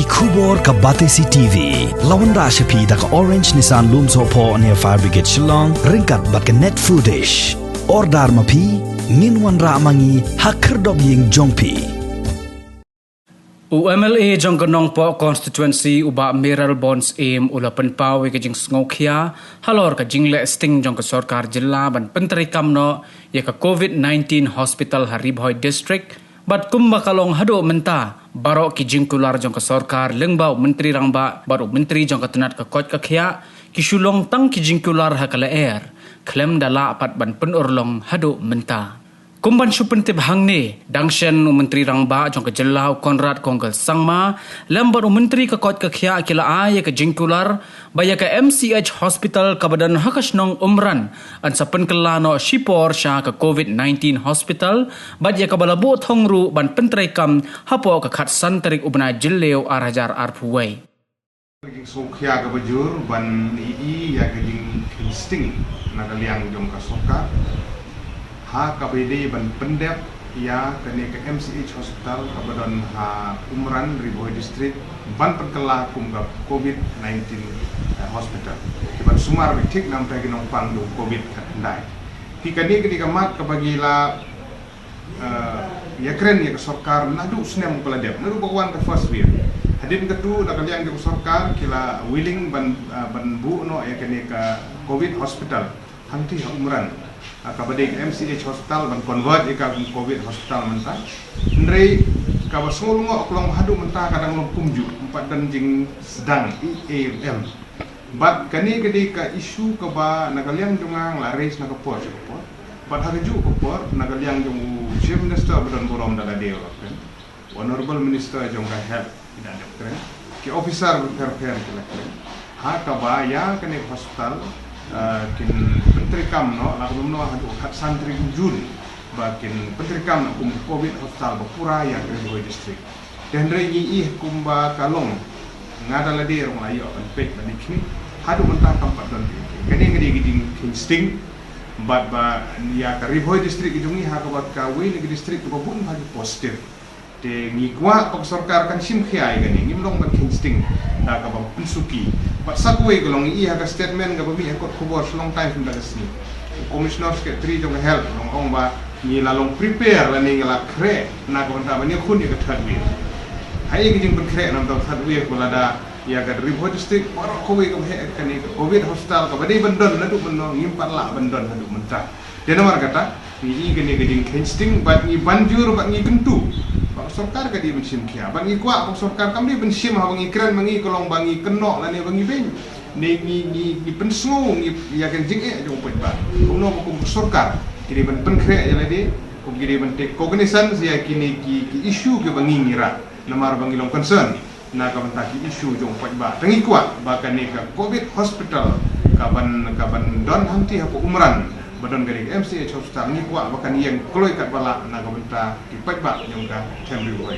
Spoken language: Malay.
Kubor ka Batesi TV. Lawan Rashapi da ka Orange Nissan Nongpoh near Fire Brigade Shillong. Ringkat bat ka net foodish. Ordar mapi minwan ra mangi hakerdog ying jongpi. UMLA jong Nongpoh constituency uba Miral Bonds aim ula penpawi ke jing Sngokhia halor ka jingle sting jong ka sarkar jilla ban Treikam no ya ka COVID-19 hospital Ri-Bhoi district bat kumba kalong hado menta baro ki jingkular jong ka sarkar lengbau menteri rangba baru menteri jong ka tenat ka kot ka khia ki sulong tang ki jingkular hakala air klem dala apat ban penurlong hado menta kumban supentib hangne dangshen menteri rangba jong ka jelau Konrad konggal sangma lambar menteri ka kot ka khia kila ay ka jingkular baya ka MCH hospital kabadan hakasnong umran an sa penkelano shipor sha ka COVID-19 hospital bad ya ka balabu thongru ban Treikam hapo ka khat santarik ubna jilleu arajar arpuwai Sokhia ka bajur ban ii ya ka jing sting nakaliang jong ka soka ha KBD ban pendep ya kene ke MCH hospital kabadan ha umran Ri-Bhoi district ban perkela kum ka COVID-19 hospital ban sumar bitik nam tagi nong pang do COVID ndai ti kani ketika mat kabagila ya keren ya ke sarkar nadu snem peladep nadu bakwan ka first wave hadin ketu nakaliang di sarkar kila willing ban bu no ya kene ka COVID hospital hanti ha umran kabadai MCH hospital ban convert ika COVID hospital mentah ndrei ka basulungo klong hadu mentah kadang long kumju empat dan jing sedang IAM bat kani gede ka isu ka ba nagaliang jungang laris nakapor bat hagaju kapor nagaliang jung chief minister badan borom dala Diaw honorable minister jong ka health tidak ada keren ki officer berper kira ha ka ba ya kani hospital kin Treikam no la belum no hadu hat santri jun bakin Treikam kum COVID hospital bapura yang Ri-Bhoi district dan rei kumba kalong ngada la de rong ayo ban pet ban ikni hadu mentah tempat don kani ngadi giding sting bat ba ya ka Ri-Bhoi district idungi ha ka bat ka we ni district ko bun bagi positif de ngikwa pak sarkar kan sim khiai gani ngimlong ban sting da ka ba pensuki Pak Sakwe kalau ngi ha ka statement ga bami ekot khobor long time from daga sini commissioner secretary jong health long ong ba ni la long prepare la ni la kre na ko ta bani khun ni ka thadwi hai gi jing ban kre nam ta thadwi ko la da ya ga Ri-Bhoi district baro ko we ka he ka ni COVID hospital ka badi bandon na du banno ngimpat la bandon hadu mentah de nomor kata ni gini gini kensting bat ni banjur bat ni gentu Pak sarkar ka di bensim kia bangi kwa pak sarkar kam di bensim ha bangi keren bangi kolong bangi kenok la ni bangi ben ni pensung ni ya kan jing jong pet ba kuno ko sarkar kiri ban penkre ya ladi ko kiri ban take cognizance ya kini ki issue ke bangi ngira namar bangi long concern na ka banta ki issue jong pet ba tangi kwa ba kan ni ka COVID hospital kaban don hanti ha umran badan gari MCH hospital ni kuat bahkan yang keloi kat balak nak benta ki pet bak yang ka Ri-Bhoi